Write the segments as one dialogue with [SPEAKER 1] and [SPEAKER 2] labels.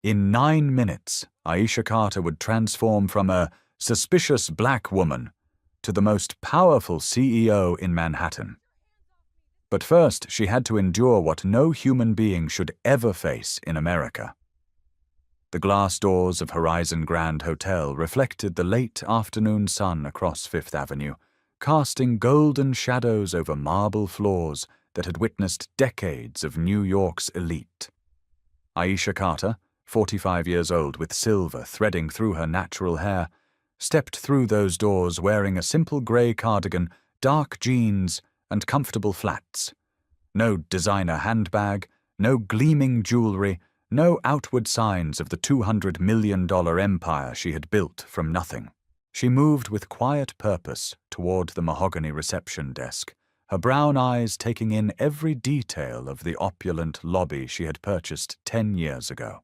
[SPEAKER 1] In 9 minutes, Aisha Carter would transform from a suspicious black woman to the most powerful CEO in Manhattan. But first, she had to endure what no human being should ever face in America. The glass doors of Horizon Grand Hotel reflected the late afternoon sun across Fifth Avenue, casting golden shadows over marble floors that had witnessed decades of New York's elite. Aisha Carter, 45 years old with silver threading through her natural hair, stepped through those doors wearing a simple grey cardigan, dark jeans, and comfortable flats. No designer handbag, no gleaming jewelry, no outward signs of the $200 million empire she had built from nothing. She moved with quiet purpose toward the mahogany reception desk, her brown eyes taking in every detail of the opulent lobby she had purchased 10 years ago.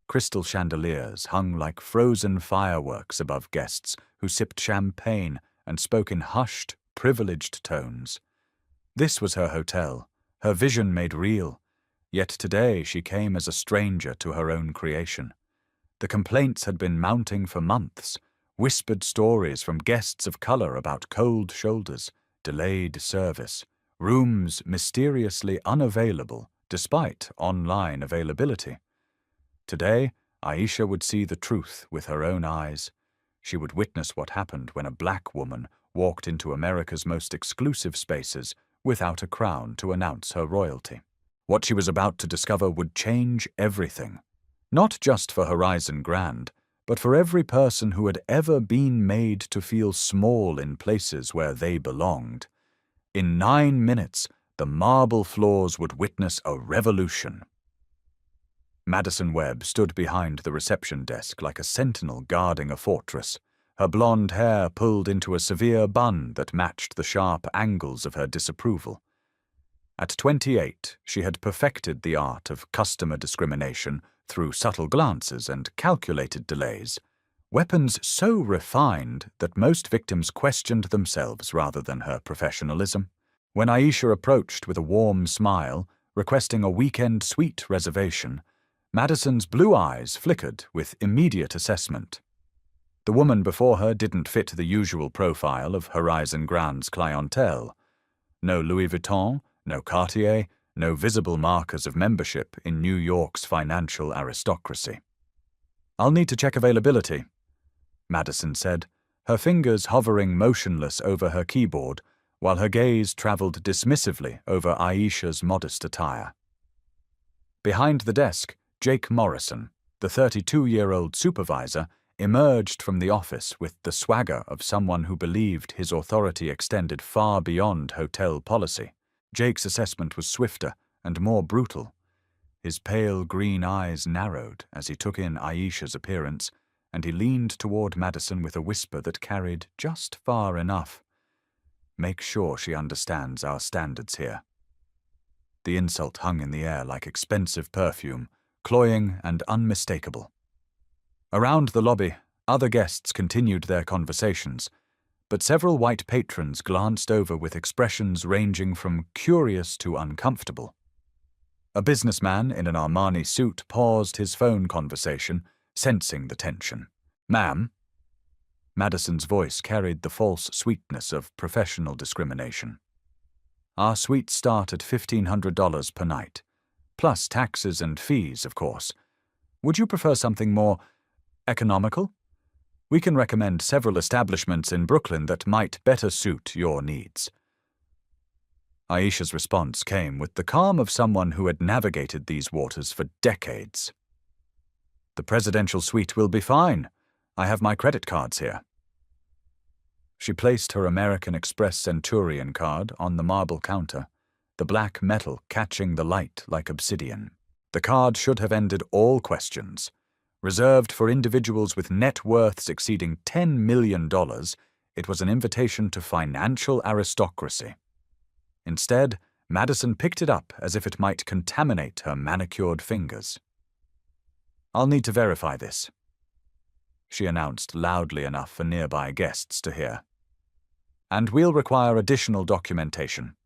[SPEAKER 1] Crystal chandeliers hung like frozen fireworks above guests who sipped champagne and spoke in hushed, privileged tones. This was her hotel, her vision made real, yet today she came as a stranger to her own creation. The complaints had been mounting for months, whispered stories from guests of color about cold shoulders, delayed service, rooms mysteriously unavailable despite online availability. Today, Aisha would see the truth with her own eyes. She would witness what happened when a black woman walked into America's most exclusive spaces without a crown to announce her royalty. What she was about to discover would change everything, not just for Horizon Grand, but for every person who had ever been made to feel small in places where they belonged. In 9 minutes, the marble floors would witness a revolution. Madison Webb stood behind the reception desk like a sentinel guarding a fortress, her blonde hair pulled into a severe bun that matched the sharp angles of her disapproval. At 28, she had perfected the art of customer discrimination through subtle glances and calculated delays, weapons so refined that most victims questioned themselves rather than her professionalism. When Aisha approached with a warm smile, requesting a weekend suite reservation, Madison's blue eyes flickered with immediate assessment. The woman before her didn't fit the usual profile of Horizon Grand's clientele. No Louis Vuitton, no Cartier, no visible markers of membership in New York's financial aristocracy. "I'll need to check availability," Madison said, her fingers hovering motionless over her keyboard while her gaze traveled dismissively over Aisha's modest attire. Behind the desk, Jake Morrison, the 32-year-old supervisor, emerged from the office with the swagger of someone who believed his authority extended far beyond hotel policy. Jake's assessment was swifter and more brutal. His pale green eyes narrowed as he took in Aisha's appearance, and he leaned toward Madison with a whisper that carried just far enough. "Make sure she understands our standards here." The insult hung in the air like expensive perfume, cloying and unmistakable. Around the lobby, other guests continued their conversations, but several white patrons glanced over with expressions ranging from curious to uncomfortable. A businessman in an Armani suit paused his phone conversation, sensing the tension. "Ma'am?" Madison's voice carried the false sweetness of professional discrimination. "Our suites start at $1,500 per night, plus taxes and fees, of course. Would you prefer something more economical? We can recommend several establishments in Brooklyn that might better suit your needs." Aisha's response came with the calm of someone who had navigated these waters for decades. "The presidential suite will be fine. I have my credit cards here." She placed her American Express Centurion card on the marble counter, the black metal catching the light like obsidian. The card should have ended all questions. Reserved for individuals with net worths exceeding $10 million, it was an invitation to financial aristocracy. Instead, Madison picked it up as if it might contaminate her manicured fingers. "I'll need to verify this," she announced loudly enough for nearby guests to hear. "And we'll require additional documentation.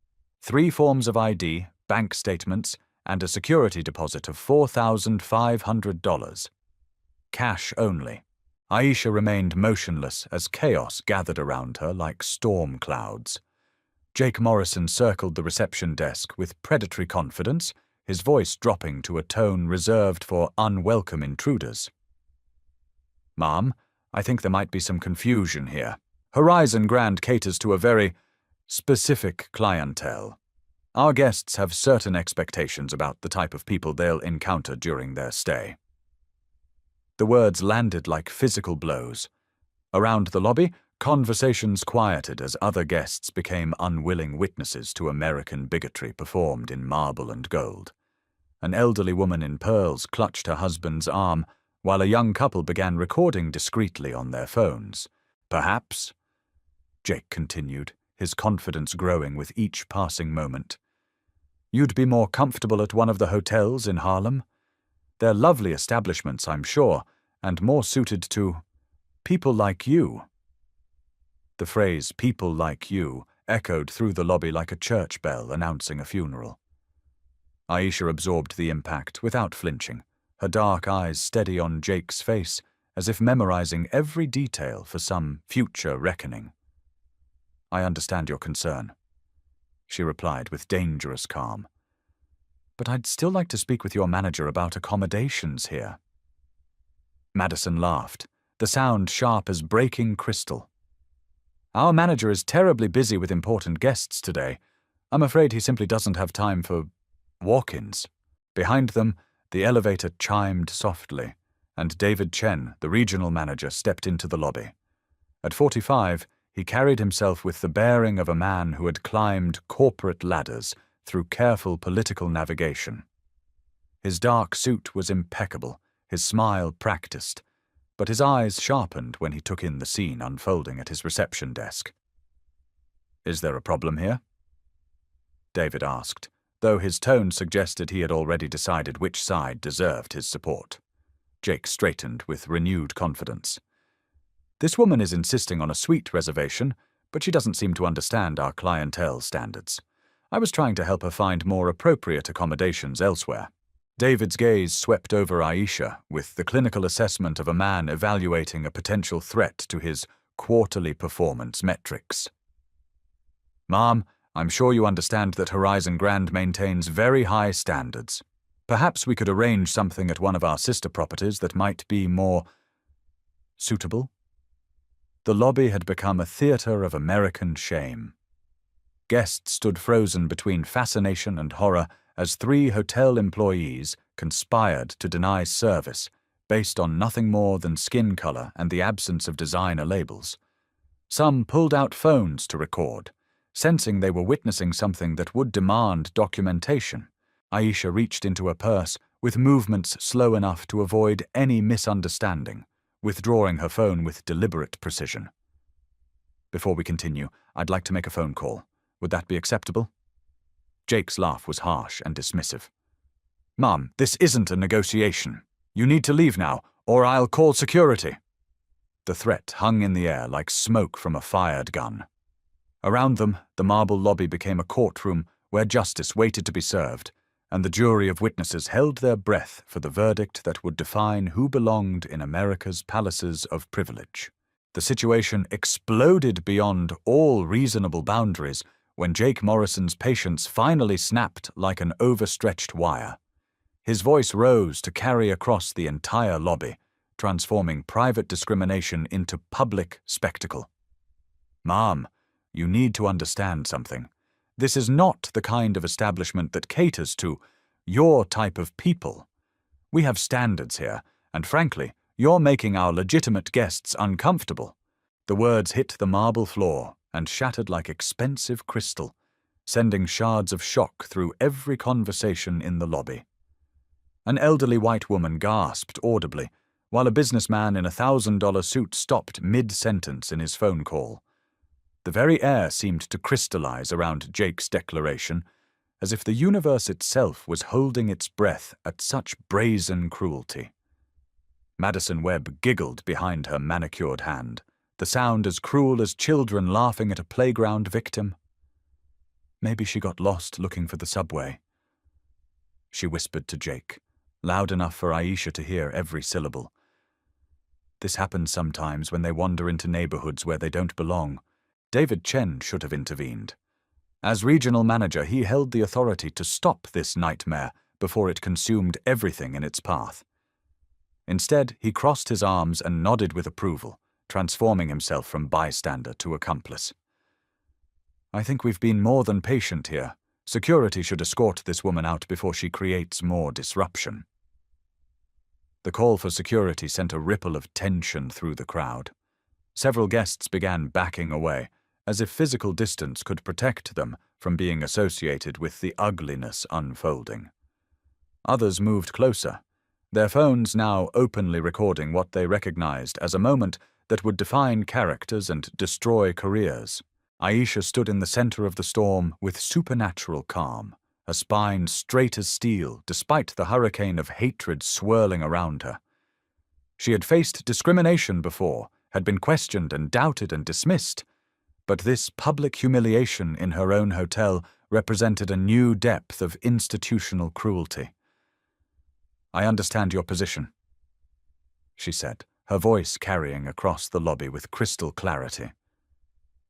[SPEAKER 1] 3 forms of ID, bank statements, and a security deposit of $4,500. Cash only. Aisha remained motionless as chaos gathered around her like storm clouds. Jake Morrison circled the reception desk with predatory confidence, his voice dropping to a tone reserved for unwelcome intruders. "Ma'am, I think there might be some confusion here. Horizon Grand caters to a very specific clientele. Our guests have certain expectations about the type of people they'll encounter during their stay." The words landed like physical blows. Around the lobby, conversations quieted as other guests became unwilling witnesses to American bigotry performed in marble and gold. An elderly woman in pearls clutched her husband's arm, while a young couple began recording discreetly on their phones. "Perhaps," Jake continued, his confidence growing with each passing moment, "you'd be more comfortable at one of the hotels in Harlem? They're lovely establishments, I'm sure, and more suited to people like you." The phrase "people like you" echoed through the lobby like a church bell announcing a funeral. Aisha absorbed the impact without flinching, her dark eyes steady on Jake's face, as if memorizing every detail for some future reckoning. "I understand your concern," she replied with dangerous calm. "But I'd still like to speak with your manager about accommodations here." Madison laughed, the sound sharp as breaking crystal. "Our manager is terribly busy with important guests today. I'm afraid he simply doesn't have time for walk-ins." Behind them, the elevator chimed softly, and David Chen, the regional manager, stepped into the lobby. At 45, he carried himself with the bearing of a man who had climbed corporate ladders through careful political navigation. His dark suit was impeccable, his smile practiced, but his eyes sharpened when he took in the scene unfolding at his reception desk. "Is there a problem here?" David asked, though his tone suggested he had already decided which side deserved his support. Jake straightened with renewed confidence. "This woman is insisting on a suite reservation, but she doesn't seem to understand our clientele standards. I was trying to help her find more appropriate accommodations elsewhere." David's gaze swept over Aisha with the clinical assessment of a man evaluating a potential threat to his quarterly performance metrics. "Ma'am, I'm sure you understand that Horizon Grand maintains very high standards. Perhaps we could arrange something at one of our sister properties that might be more suitable." The lobby had become a theater of American shame. Guests stood frozen between fascination and horror as 3 hotel employees conspired to deny service based on nothing more than skin color and the absence of designer labels. Some pulled out phones to record, sensing they were witnessing something that would demand documentation. Aisha reached into her purse with movements slow enough to avoid any misunderstanding, withdrawing her phone with deliberate precision. "Before we continue, I'd like to make a phone call. Would that be acceptable?" Jake's laugh was harsh and dismissive. "Ma'am, this isn't a negotiation. You need to leave now, or I'll call security." The threat hung in the air like smoke from a fired gun. Around them, the marble lobby became a courtroom where justice waited to be served, and the jury of witnesses held their breath for the verdict that would define who belonged in America's palaces of privilege. The situation exploded beyond all reasonable boundaries when Jake Morrison's patience finally snapped like an overstretched wire. His voice rose to carry across the entire lobby, transforming private discrimination into public spectacle. "Ma'am, you need to understand something. This is not the kind of establishment that caters to your type of people. We have standards here, and frankly, you're making our legitimate guests uncomfortable." The words hit the marble floor and shattered like expensive crystal, sending shards of shock through every conversation in the lobby. An elderly white woman gasped audibly, while a businessman in a $1,000 suit stopped mid-sentence in his phone call. The very air seemed to crystallize around Jake's declaration, as if the universe itself was holding its breath at such brazen cruelty. Madison Webb giggled behind her manicured hand, the sound as cruel as children laughing at a playground victim. Maybe she got lost looking for the subway. she whispered to Jake, loud enough for Aisha to hear every syllable. This happens sometimes when they wander into neighborhoods where they don't belong. David Chen should have intervened. As regional manager, he held the authority to stop this nightmare before it consumed everything in its path. Instead, he crossed his arms and nodded with approval, transforming himself from bystander to accomplice. I think we've been more than patient here. Security should escort this woman out before she creates more disruption. The call for security sent a ripple of tension through the crowd. Several guests began backing away, as if physical distance could protect them from being associated with the ugliness unfolding. Others moved closer, their phones now openly recording what they recognized as a moment that would define characters and destroy careers. Aisha stood in the center of the storm with supernatural calm, her spine straight as steel despite the hurricane of hatred swirling around her. She had faced discrimination before, had been questioned and doubted and dismissed, but this public humiliation in her own hotel represented a new depth of institutional cruelty. I understand your position, she said, her voice carrying across the lobby with crystal clarity.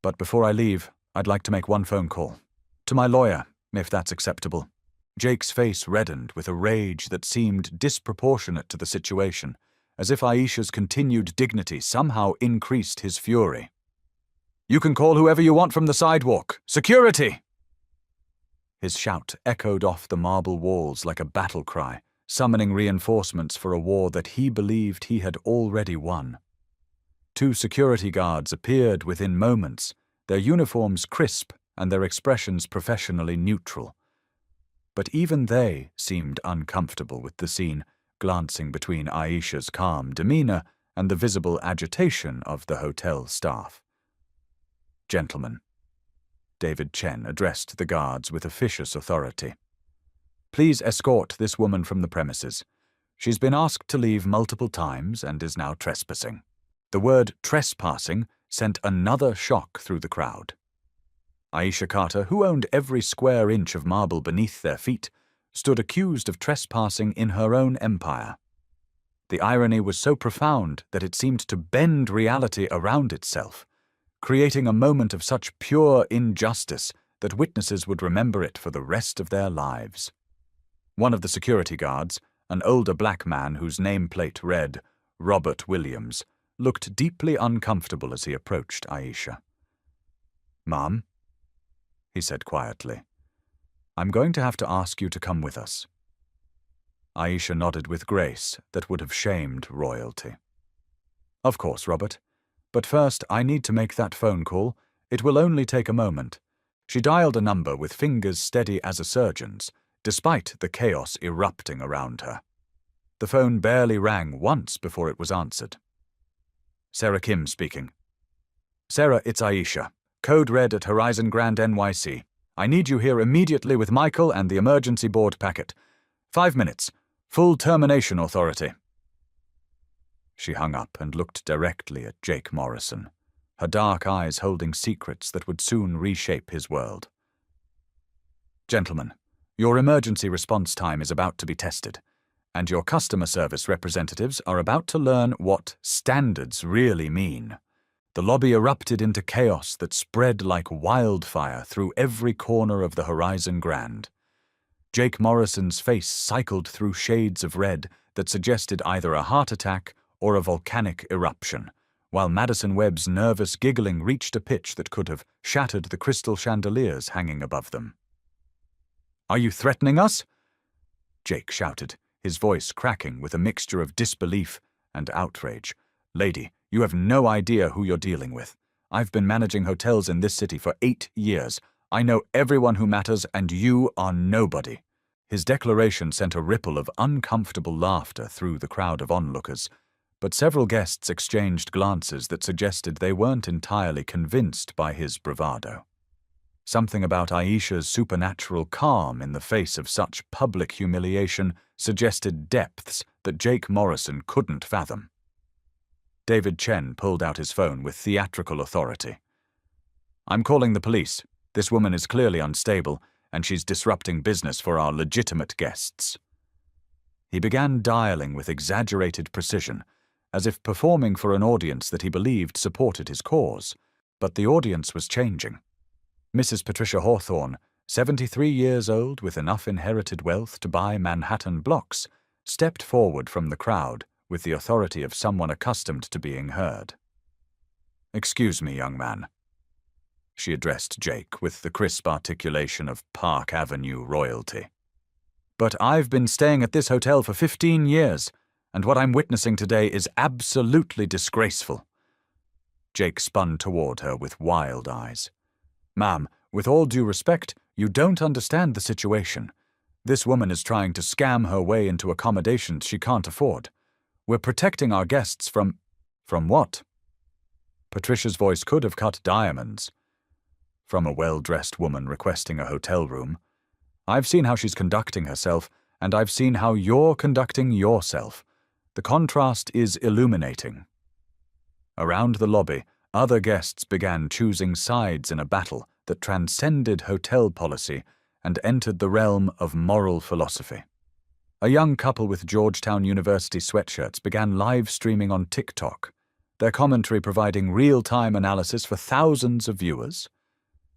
[SPEAKER 1] But before I leave, I'd like to make one phone call. To my lawyer, if that's acceptable. Jake's face reddened with a rage that seemed disproportionate to the situation, as if Aisha's continued dignity somehow increased his fury. You can call whoever you want from the sidewalk. Security! His shout echoed off the marble walls like a battle cry, summoning reinforcements for a war that he believed he had already won. 2 security guards appeared within moments, their uniforms crisp and their expressions professionally neutral. But even they seemed uncomfortable with the scene, glancing between Aisha's calm demeanor and the visible agitation of the hotel staff. Gentlemen, David Chen addressed the guards with officious authority. Please escort this woman from the premises. She's been asked to leave multiple times and is now trespassing. The word trespassing sent another shock through the crowd. Aisha Carter, who owned every square inch of marble beneath their feet, stood accused of trespassing in her own empire. The irony was so profound that it seemed to bend reality around itself, creating a moment of such pure injustice that witnesses would remember it for the rest of their lives. One of the security guards, an older black man whose nameplate read Robert Williams, looked deeply uncomfortable as he approached Aisha. Ma'am, he said quietly, I'm going to have to ask you to come with us. Aisha nodded with grace that would have shamed royalty. Of course, Robert. But first, I need to make that phone call. It will only take a moment. She dialed a number with fingers steady as a surgeon's, despite the chaos erupting around her. The phone barely rang once before it was answered. Sarah Kim speaking. Sarah, it's Aisha. Code red at Horizon Grand NYC. I need you here immediately with Michael and the emergency board packet. 5 minutes. Full termination authority. She hung up and looked directly at Jake Morrison, her dark eyes holding secrets that would soon reshape his world. Gentlemen, your emergency response time is about to be tested, and your customer service representatives are about to learn what standards really mean. The lobby erupted into chaos that spread like wildfire through every corner of the Horizon Grand. Jake Morrison's face cycled through shades of red that suggested either a heart attack or a volcanic eruption, while Madison Webb's nervous giggling reached a pitch that could have shattered the crystal chandeliers hanging above them. Are you threatening us? Jake shouted, his voice cracking with a mixture of disbelief and outrage. Lady, you have no idea who you're dealing with. I've been managing hotels in this city for 8 years. I know everyone who matters, and you are nobody. His declaration sent a ripple of uncomfortable laughter through the crowd of onlookers, but several guests exchanged glances that suggested they weren't entirely convinced by his bravado. Something about Aisha's supernatural calm in the face of such public humiliation suggested depths that Jake Morrison couldn't fathom. David Chen pulled out his phone with theatrical authority. I'm calling the police. This woman is clearly unstable, and she's disrupting business for our legitimate guests." He began dialing with exaggerated precision, as if performing for an audience that he believed supported his cause. But the audience was changing. Mrs. Patricia Hawthorne, 73 years old with enough inherited wealth to buy Manhattan blocks, stepped forward from the crowd with the authority of someone accustomed to being heard. "Excuse me, young man," she addressed Jake with the crisp articulation of Park Avenue royalty. "But I've been staying at this hotel for 15 years, and what I'm witnessing today is absolutely disgraceful." Jake spun toward her with wild eyes. "Ma'am, with all due respect, you don't understand the situation. This woman is trying to scam her way into accommodations she can't afford. We're protecting our guests from..." "From what?" Patricia's voice could have cut diamonds. "From a well-dressed woman requesting a hotel room. I've seen how she's conducting herself, and I've seen how you're conducting yourself. The contrast is illuminating." Around the lobby, other guests began choosing sides in a battle that transcended hotel policy and entered the realm of moral philosophy. A young couple with Georgetown University sweatshirts began live streaming on TikTok, their commentary providing real-time analysis for thousands of viewers.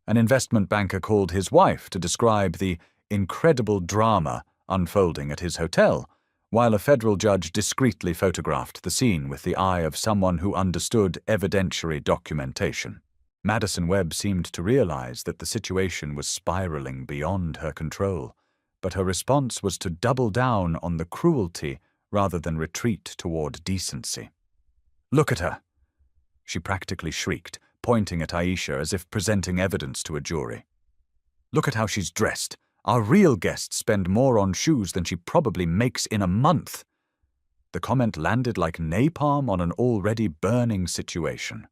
[SPEAKER 1] An investment banker called his wife to describe the incredible drama unfolding at his hotel, while a federal judge discreetly photographed the scene with the eye of someone who understood evidentiary documentation. Madison Webb seemed to realize that the situation was spiraling beyond her control, but her response was to double down on the cruelty rather than retreat toward decency. "Look at her!" she practically shrieked, pointing at Aisha as if presenting evidence to a jury. "Look at how she's dressed. Our real guests spend more on shoes than she probably makes in a month." The comment landed like napalm on an already burning situation.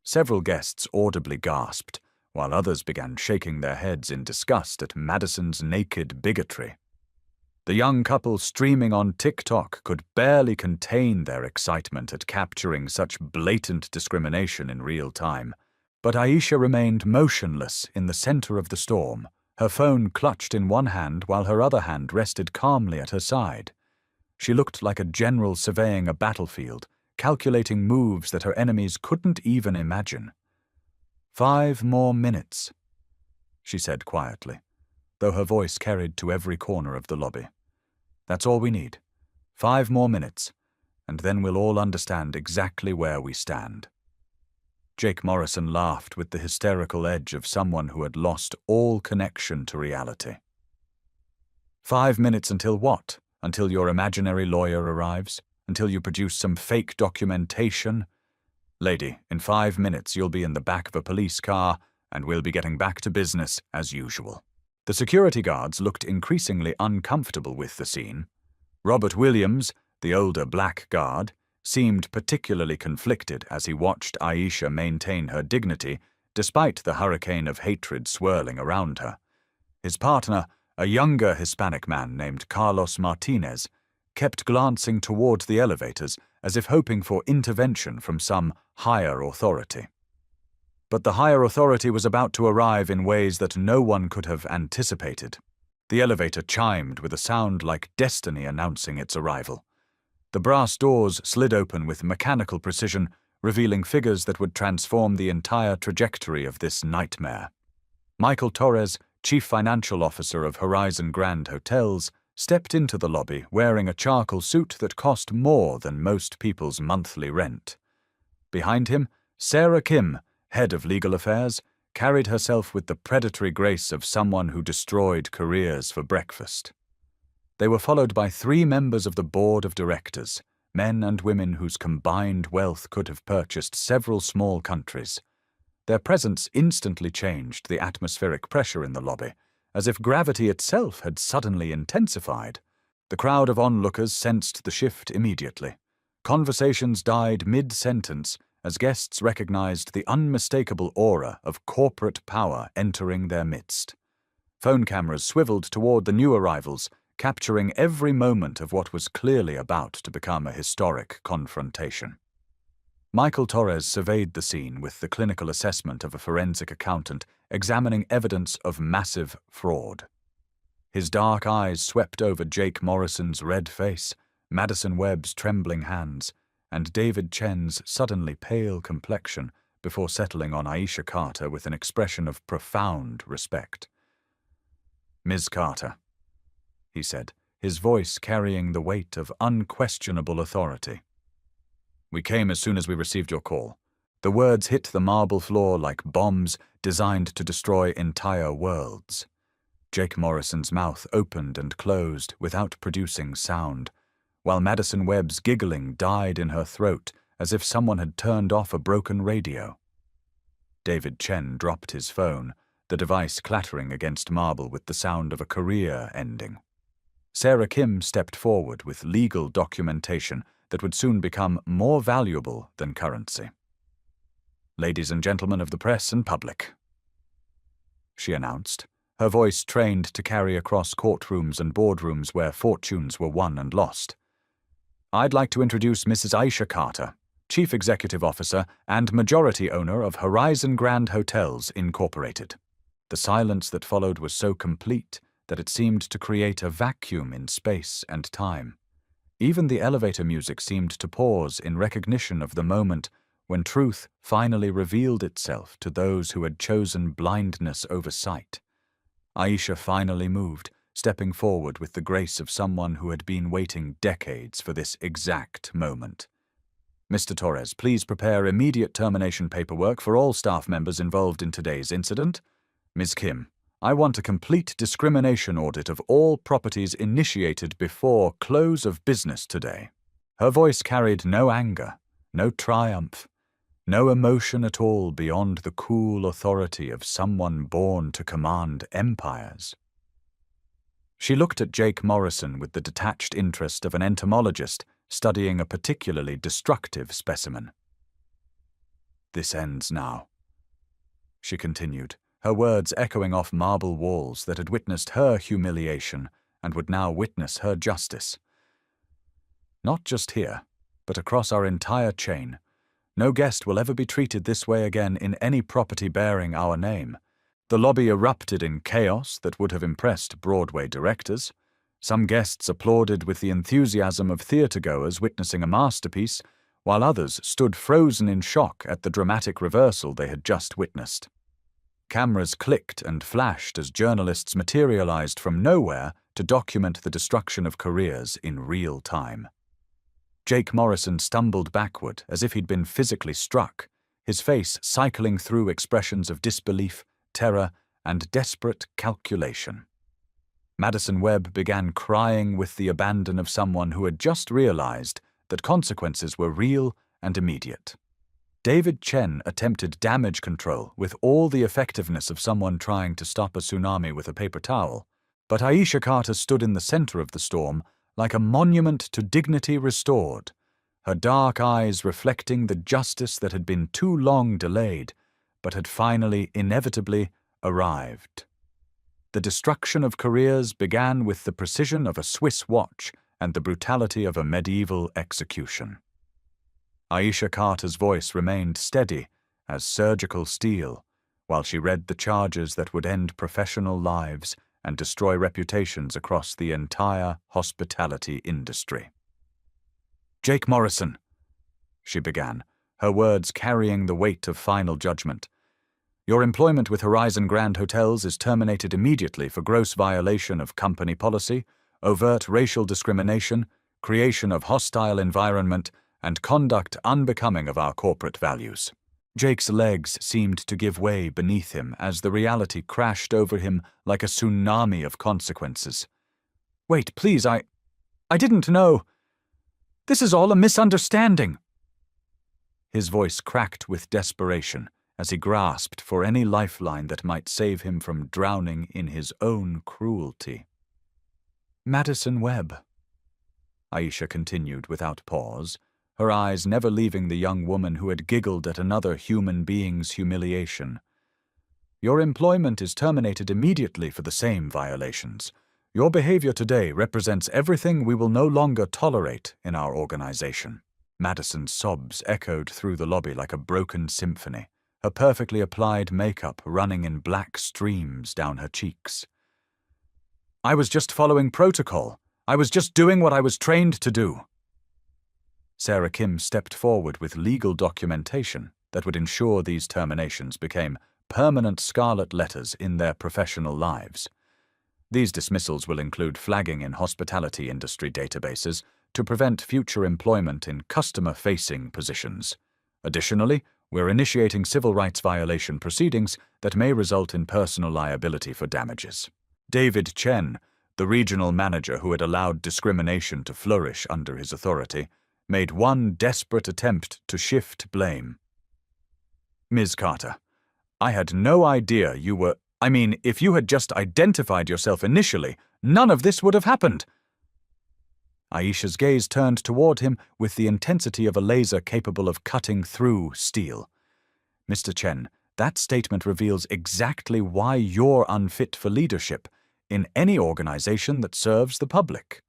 [SPEAKER 1] Several guests audibly gasped, while others began shaking their heads in disgust at Madison's naked bigotry. The young couple streaming on TikTok could barely contain their excitement at capturing such blatant discrimination in real time. But Aisha remained motionless in the center of the storm, her phone clutched in one hand while her other hand rested calmly at her side. She looked like a general surveying a battlefield, calculating moves that her enemies couldn't even imagine. "5 more minutes," she said quietly, though her voice carried to every corner of the lobby. "That's all we need. 5 more minutes, and then we'll all understand exactly where we stand." Jake Morrison laughed with the hysterical edge of someone who had lost all connection to reality. 5 minutes until what? Until your imaginary lawyer arrives? Until you produce some fake documentation? Lady, in 5 minutes you'll be in the back of a police car, and we'll be getting back to business as usual. The security guards looked increasingly uncomfortable with the scene. Robert Williams, the older black guard, seemed particularly conflicted as he watched Aisha maintain her dignity despite the hurricane of hatred swirling around her. His partner, a younger Hispanic man named Carlos Martinez, kept glancing toward the elevators as if hoping for intervention from some higher authority. But the higher authority was about to arrive in ways that no one could have anticipated. The elevator chimed with a sound like destiny announcing its arrival. The brass doors slid open with mechanical precision, revealing figures that would transform the entire trajectory of this nightmare. Michael Torres, Chief Financial Officer of Horizon Grand Hotels, stepped into the lobby wearing a charcoal suit that cost more than most people's monthly rent. Behind him, Sarah Kim, Head of Legal Affairs, carried herself with the predatory grace of someone who destroyed careers for breakfast. They were followed by 3 members of the board of directors, men and women whose combined wealth could have purchased several small countries. Their presence instantly changed the atmospheric pressure in the lobby, as if gravity itself had suddenly intensified. The crowd of onlookers sensed the shift immediately. Conversations died mid-sentence as guests recognized the unmistakable aura of corporate power entering their midst. Phone cameras swiveled toward the new arrivals, capturing every moment of what was clearly about to become a historic confrontation. Michael Torres surveyed the scene with the clinical assessment of a forensic accountant examining evidence of massive fraud. His dark eyes swept over Jake Morrison's red face, Madison Webb's trembling hands, and David Chen's suddenly pale complexion before settling on Aisha Carter with an expression of profound respect. "Ms. Carter," he said, his voice carrying the weight of unquestionable authority. "We came as soon as we received your call." The words hit the marble floor like bombs designed to destroy entire worlds. Jake Morrison's mouth opened and closed without producing sound, while Madison Webb's giggling died in her throat as if someone had turned off a broken radio. David Chen dropped his phone, the device clattering against marble with the sound of a career ending. Sarah Kim stepped forward with legal documentation that would soon become more valuable than currency. "Ladies and gentlemen of the press and public," she announced, her voice trained to carry across courtrooms and boardrooms where fortunes were won and lost. "I'd like to introduce Mrs. Aisha Carter, Chief Executive Officer and majority owner of Horizon Grand Hotels, Incorporated." The silence that followed was so complete that it seemed to create a vacuum in space and time. Even the elevator music seemed to pause in recognition of the moment when truth finally revealed itself to those who had chosen blindness over sight. Aisha finally moved, stepping forward with the grace of someone who had been waiting decades for this exact moment. "Mr. Torres, please prepare immediate termination paperwork for all staff members involved in today's incident. Ms. Kim, I want a complete discrimination audit of all properties initiated before close of business today." Her voice carried no anger, no triumph, no emotion at all beyond the cool authority of someone born to command empires. She looked at Jake Morrison with the detached interest of an entomologist studying a particularly destructive specimen. "This ends now," she continued, her words echoing off marble walls that had witnessed her humiliation and would now witness her justice. "Not just here, but across our entire chain. No guest will ever be treated this way again in any property bearing our name." The lobby erupted in chaos that would have impressed Broadway directors. Some guests applauded with the enthusiasm of theatergoers witnessing a masterpiece, while others stood frozen in shock at the dramatic reversal they had just witnessed. Cameras clicked and flashed as journalists materialized from nowhere to document the destruction of careers in real time. Jake Morrison stumbled backward as if he'd been physically struck, his face cycling through expressions of disbelief, terror, and desperate calculation. Madison Webb began crying with the abandon of someone who had just realized that consequences were real and immediate. David Chen attempted damage control with all the effectiveness of someone trying to stop a tsunami with a paper towel, but Aisha Carter stood in the center of the storm like a monument to dignity restored, her dark eyes reflecting the justice that had been too long delayed, but had finally, inevitably, arrived. The destruction of careers began with the precision of a Swiss watch and the brutality of a medieval execution. Aisha Carter's voice remained steady as surgical steel, while she read the charges that would end professional lives and destroy reputations across the entire hospitality industry. "Jake Morrison," she began, her words carrying the weight of final judgment. "Your employment with Horizon Grand Hotels is terminated immediately for gross violation of company policy, overt racial discrimination, creation of hostile environment, and conduct unbecoming of our corporate values." Jake's legs seemed to give way beneath him as the reality crashed over him like a tsunami of consequences. "Wait, please, I didn't know. This is all a misunderstanding." His voice cracked with desperation as he grasped for any lifeline that might save him from drowning in his own cruelty. "Madison Webb," Aisha continued without pause, her eyes never leaving the young woman who had giggled at another human being's humiliation. "Your employment is terminated immediately for the same violations. Your behavior today represents everything we will no longer tolerate in our organization." Madison's sobs echoed through the lobby like a broken symphony, her perfectly applied makeup running in black streams down her cheeks. "I was just following protocol. I was just doing what I was trained to do." Sarah Kim stepped forward with legal documentation that would ensure these terminations became permanent scarlet letters in their professional lives. These dismissals will include flagging in hospitality industry databases to prevent future employment in customer-facing positions. Additionally, we're initiating civil rights violation proceedings that may result in personal liability for damages. David Chen, the regional manager who had allowed discrimination to flourish under his authority, made one desperate attempt to shift blame. "Ms. Carter, I had no idea you were— if you had just identified yourself initially, none of this would have happened." Aisha's gaze turned toward him with the intensity of a laser capable of cutting through steel. "Mr. Chen, that statement reveals exactly why you're unfit for leadership in any organization that serves the public.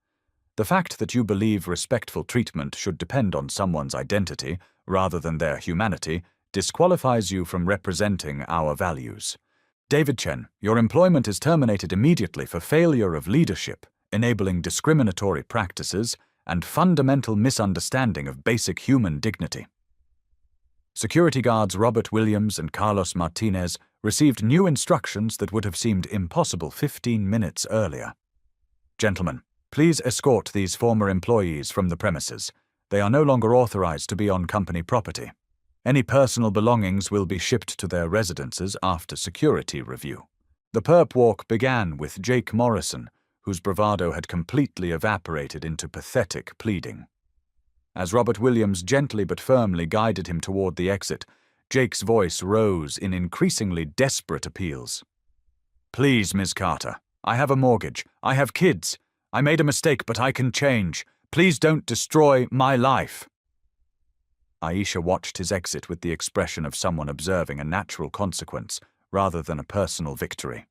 [SPEAKER 1] The fact that you believe respectful treatment should depend on someone's identity rather than their humanity disqualifies you from representing our values. David Chen, your employment is terminated immediately for failure of leadership, enabling discriminatory practices, and fundamental misunderstanding of basic human dignity." Security guards Robert Williams and Carlos Martinez received new instructions that would have seemed impossible 15 minutes earlier. "Gentlemen, please escort these former employees from the premises. They are no longer authorized to be on company property. Any personal belongings will be shipped to their residences after security review." The perp walk began with Jake Morrison, whose bravado had completely evaporated into pathetic pleading. As Robert Williams gently but firmly guided him toward the exit, Jake's voice rose in increasingly desperate appeals. "Please, Ms. Carter, I have a mortgage. I have kids. I made a mistake, but I can change. Please don't destroy my life." Aisha watched his exit with the expression of someone observing a natural consequence rather than a personal victory.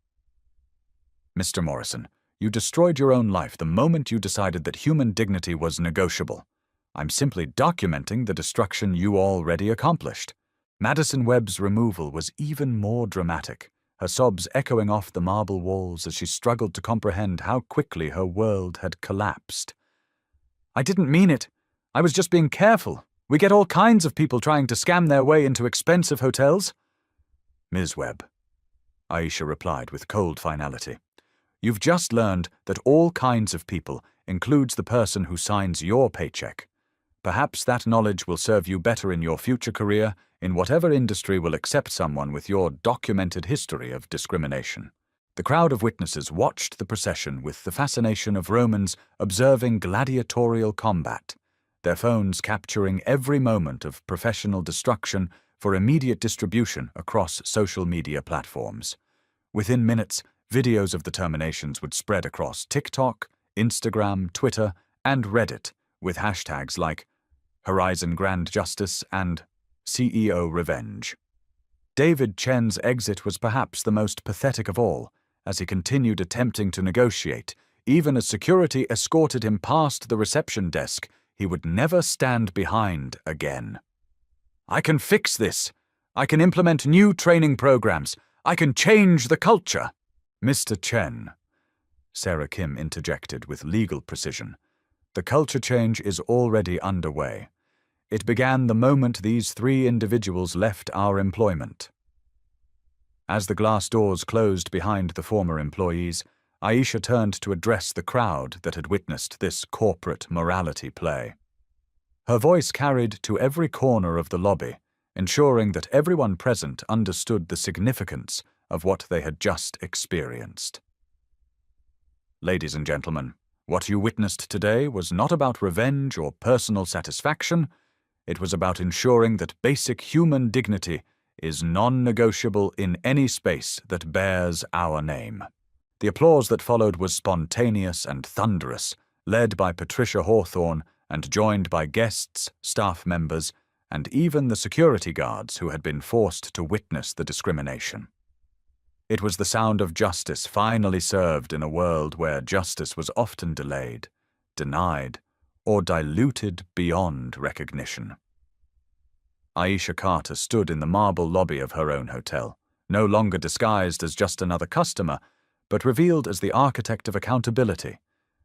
[SPEAKER 1] "Mr. Morrison, you destroyed your own life the moment you decided that human dignity was negotiable. I'm simply documenting the destruction you already accomplished." Madison Webb's removal was even more dramatic, her sobs echoing off the marble walls as she struggled to comprehend how quickly her world had collapsed. "I didn't mean it. I was just being careful. We get all kinds of people trying to scam their way into expensive hotels." "Ms. Webb," Aisha replied with cold finality, "you've just learned that all kinds of people includes the person who signs your paycheck. Perhaps that knowledge will serve you better in your future career in whatever industry will accept someone with your documented history of discrimination." The crowd of witnesses watched the procession with the fascination of Romans observing gladiatorial combat, their phones capturing every moment of professional destruction for immediate distribution across social media platforms. Within minutes, videos of the terminations would spread across TikTok, Instagram, Twitter, and Reddit, with hashtags like Horizon Grand Justice and CEO Revenge. David Chen's exit was perhaps the most pathetic of all, as he continued attempting to negotiate, even as security escorted him past the reception desk he would never stand behind again. "I can fix this. I can implement new training programs. I can change the culture." "Mr. Chen," Sarah Kim interjected with legal precision, "the culture change is already underway. It began the moment these 3 individuals left our employment." As the glass doors closed behind the former employees, Aisha turned to address the crowd that had witnessed this corporate morality play. Her voice carried to every corner of the lobby, ensuring that everyone present understood the significance of what they had just experienced. "Ladies and gentlemen, what you witnessed today was not about revenge or personal satisfaction. It was about ensuring that basic human dignity is non-negotiable in any space that bears our name." The applause that followed was spontaneous and thunderous, led by Patricia Hawthorne and joined by guests, staff members, and even the security guards who had been forced to witness the discrimination. It was the sound of justice finally served in a world where justice was often delayed, denied, or diluted beyond recognition. Aisha Carter stood in the marble lobby of her own hotel, no longer disguised as just another customer, but revealed as the architect of accountability,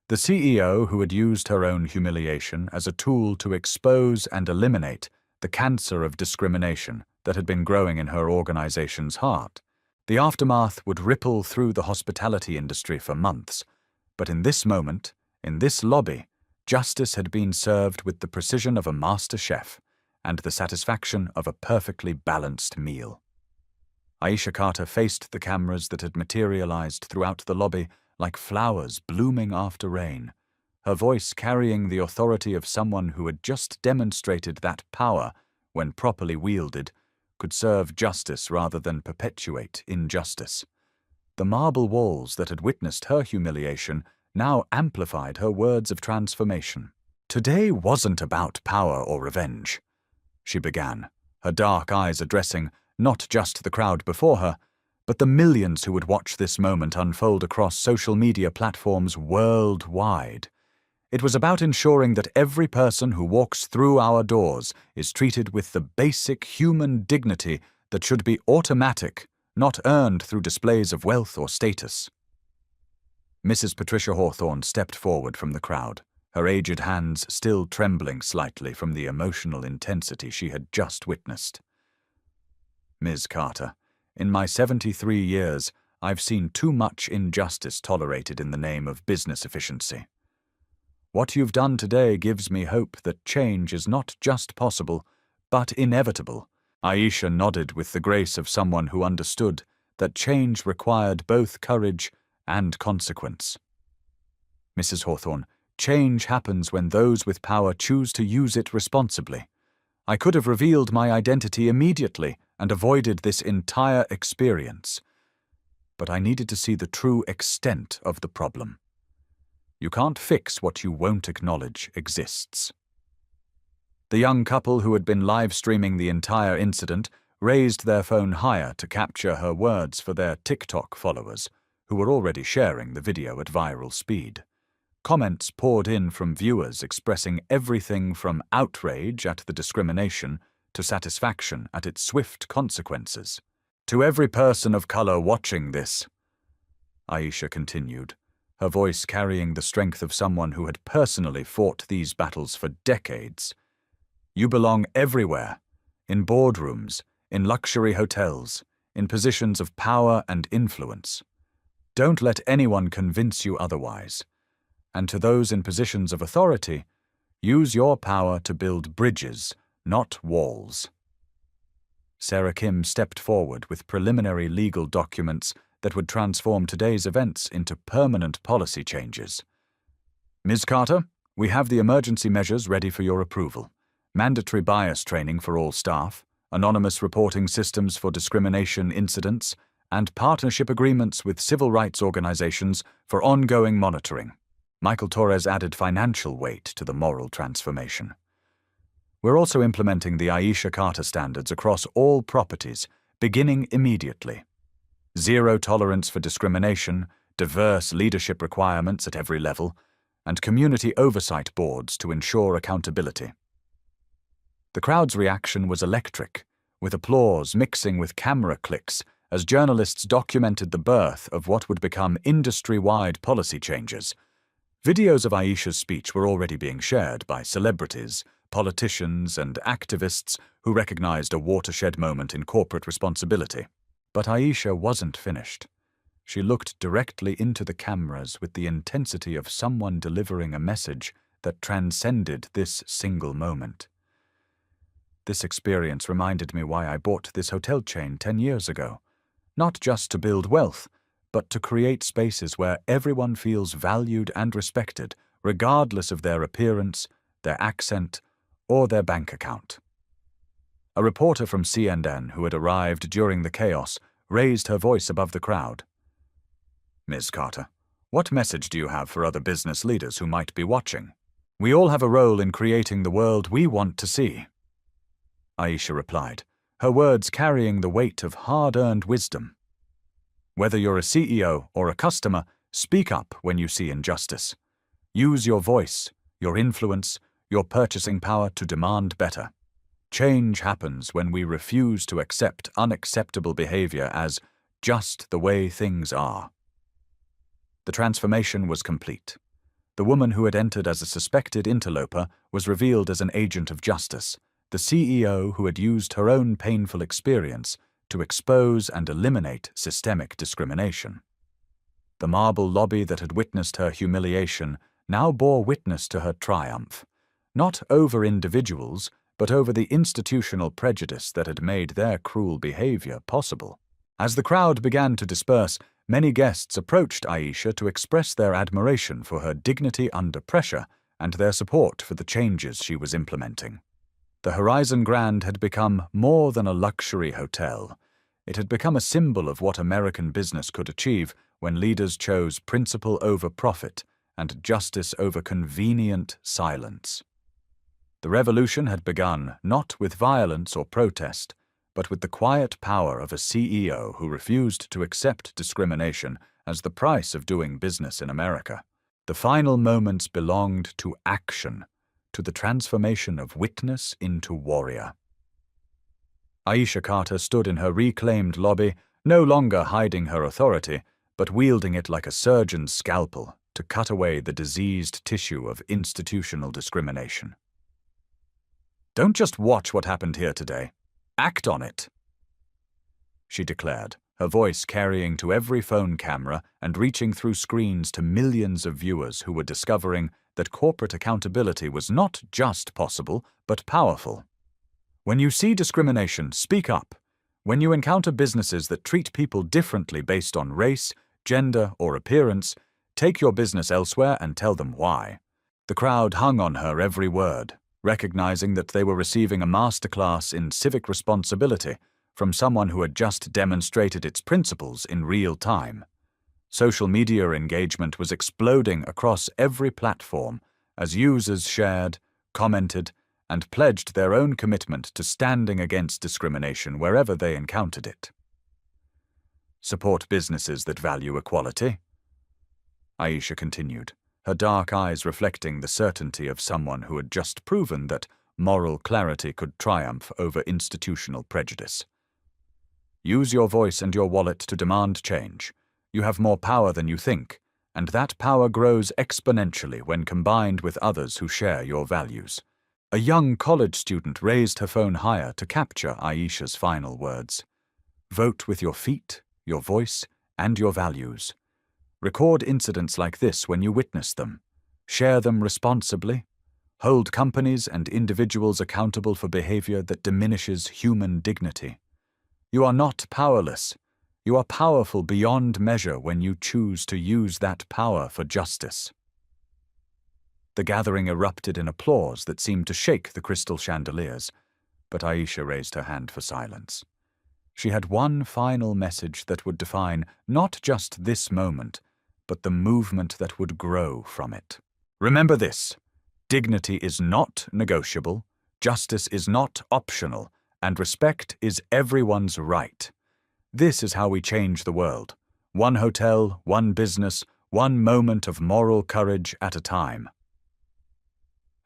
[SPEAKER 1] the CEO who had used her own humiliation as a tool to expose and eliminate the cancer of discrimination that had been growing in her organization's heart. The aftermath would ripple through the hospitality industry for months, but in this moment, in this lobby, justice had been served with the precision of a master chef and the satisfaction of a perfectly balanced meal. Aisha Carter faced the cameras that had materialized throughout the lobby like flowers blooming after rain, her voice carrying the authority of someone who had just demonstrated that power, when properly wielded, could serve justice rather than perpetuate injustice. The marble walls that had witnessed her humiliation now amplified her words of transformation. "Today wasn't about power or revenge," she began, her dark eyes addressing not just the crowd before her, but the millions who would watch this moment unfold across social media platforms worldwide. It was about ensuring that every person who walks through our doors is treated with the basic human dignity that should be automatic, not earned through displays of wealth or status. Mrs. Patricia Hawthorne stepped forward from the crowd, her aged hands still trembling slightly from the emotional intensity she had just witnessed. "Ms. Carter, in my 73 years, I've seen too much injustice tolerated in the name of business efficiency. What you've done today gives me hope that change is not just possible, but inevitable." Aisha nodded with the grace of someone who understood that change required both courage and consequence. "Mrs. Hawthorne, change happens when those with power choose to use it responsibly. I could have revealed my identity immediately and avoided this entire experience. But I needed to see the true extent of the problem. You can't fix what you won't acknowledge exists." The young couple who had been live-streaming the entire incident raised their phone higher to capture her words for their TikTok followers, who were already sharing the video at viral speed. Comments poured in from viewers expressing everything from outrage at the discrimination to satisfaction at its swift consequences. "To every person of color watching this," Aisha continued, her voice carrying the strength of someone who had personally fought these battles for decades, "you belong everywhere, in boardrooms, in luxury hotels, in positions of power and influence. Don't let anyone convince you otherwise. And to those in positions of authority, use your power to build bridges, not walls." Sarah Kim stepped forward with preliminary legal documents that would transform today's events into permanent policy changes. "Ms. Carter, we have the emergency measures ready for your approval. Mandatory bias training for all staff, anonymous reporting systems for discrimination incidents, and partnership agreements with civil rights organizations for ongoing monitoring." Michael Torres added financial weight to the moral transformation. "We're also implementing the Aisha Carter standards across all properties, beginning immediately. Zero tolerance for discrimination, diverse leadership requirements at every level, and community oversight boards to ensure accountability." The crowd's reaction was electric, with applause mixing with camera clicks as journalists documented the birth of what would become industry-wide policy changes. Videos of Aisha's speech were already being shared by celebrities, politicians, and activists who recognized a watershed moment in corporate responsibility. But Aisha wasn't finished. She looked directly into the cameras with the intensity of someone delivering a message that transcended this single moment. "This experience reminded me why I bought this hotel chain 10 years ago. Not just to build wealth, but to create spaces where everyone feels valued and respected, regardless of their appearance, their accent, or their bank account." A reporter from CNN who had arrived during the chaos raised her voice above the crowd. "Ms. Carter, what message do you have for other business leaders who might be watching?" "We all have a role in creating the world we want to see," Aisha replied, her words carrying the weight of hard-earned wisdom. "Whether you're a CEO or a customer, speak up when you see injustice. Use your voice, your influence, your purchasing power to demand better. Change happens when we refuse to accept unacceptable behavior as just the way things are. The transformation was complete. The woman who had entered as a suspected interloper was revealed as an agent of justice, the CEO who had used her own painful experience to expose and eliminate systemic discrimination. The marble lobby that had witnessed her humiliation now bore witness to her triumph, not over individuals, but over the institutional prejudice that had made their cruel behavior possible. As the crowd began to disperse, many guests approached Aisha to express their admiration for her dignity under pressure and their support for the changes she was implementing. The Horizon Grand had become more than a luxury hotel. It had become a symbol of what American business could achieve when leaders chose principle over profit and justice over convenient silence. The revolution had begun not with violence or protest, but with the quiet power of a CEO who refused to accept discrimination as the price of doing business in America. The final moments belonged to action, to the transformation of witness into warrior. Aisha Carter stood in her reclaimed lobby, no longer hiding her authority, but wielding it like a surgeon's scalpel to cut away the diseased tissue of institutional discrimination. "Don't just watch what happened here today. Act on it," she declared, her voice carrying to every phone camera and reaching through screens to millions of viewers who were discovering that corporate accountability was not just possible, but powerful. When you see discrimination, speak up. When you encounter businesses that treat people differently based on race, gender, or appearance, take your business elsewhere and tell them why. The crowd hung on her every word, recognizing that they were receiving a masterclass in civic responsibility from someone who had just demonstrated its principles in real time. Social media engagement was exploding across every platform as users shared, commented, and pledged their own commitment to standing against discrimination wherever they encountered it. Support businesses that value equality, Aisha continued, her dark eyes reflecting the certainty of someone who had just proven that moral clarity could triumph over institutional prejudice. Use your voice and your wallet to demand change. You have more power than you think, and that power grows exponentially when combined with others who share your values. A young college student raised her phone higher to capture Aisha's final words. Vote with your feet, your voice, and your values. Record incidents like this when you witness them. Share them responsibly. Hold companies and individuals accountable for behavior that diminishes human dignity. You are not powerless. You are powerful beyond measure when you choose to use that power for justice. The gathering erupted in applause that seemed to shake the crystal chandeliers, but Aisha raised her hand for silence. She had one final message that would define not just this moment, but the movement that would grow from it. Remember this: dignity is not negotiable, justice is not optional, and respect is everyone's right. This is how we change the world. One hotel, one business, one moment of moral courage at a time.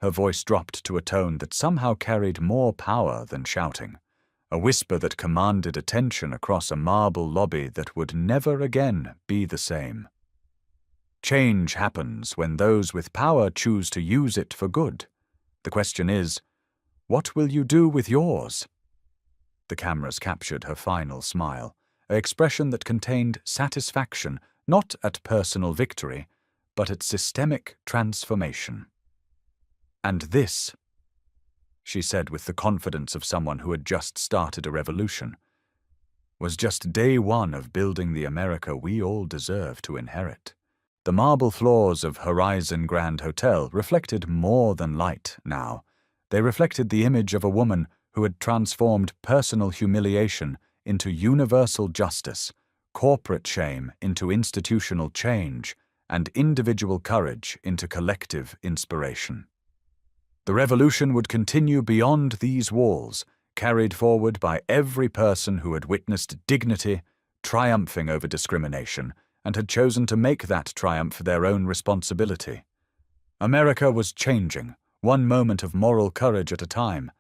[SPEAKER 1] Her voice dropped to a tone that somehow carried more power than shouting, a whisper that commanded attention across a marble lobby that would never again be the same. Change happens when those with power choose to use it for good. The question is, what will you do with yours? The cameras captured her final smile, an expression that contained satisfaction not at personal victory, but at systemic transformation. And this, she said with the confidence of someone who had just started a revolution, was just day one of building the America we all deserve to inherit. The marble floors of Horizon Grand Hotel reflected more than light now. They reflected the image of a woman who had transformed personal humiliation into universal justice, corporate shame into institutional change, and individual courage into collective inspiration. The revolution would continue beyond these walls, carried forward by every person who had witnessed dignity triumphing over discrimination and had chosen to make that triumph their own responsibility. America was changing, one moment of moral courage at a time,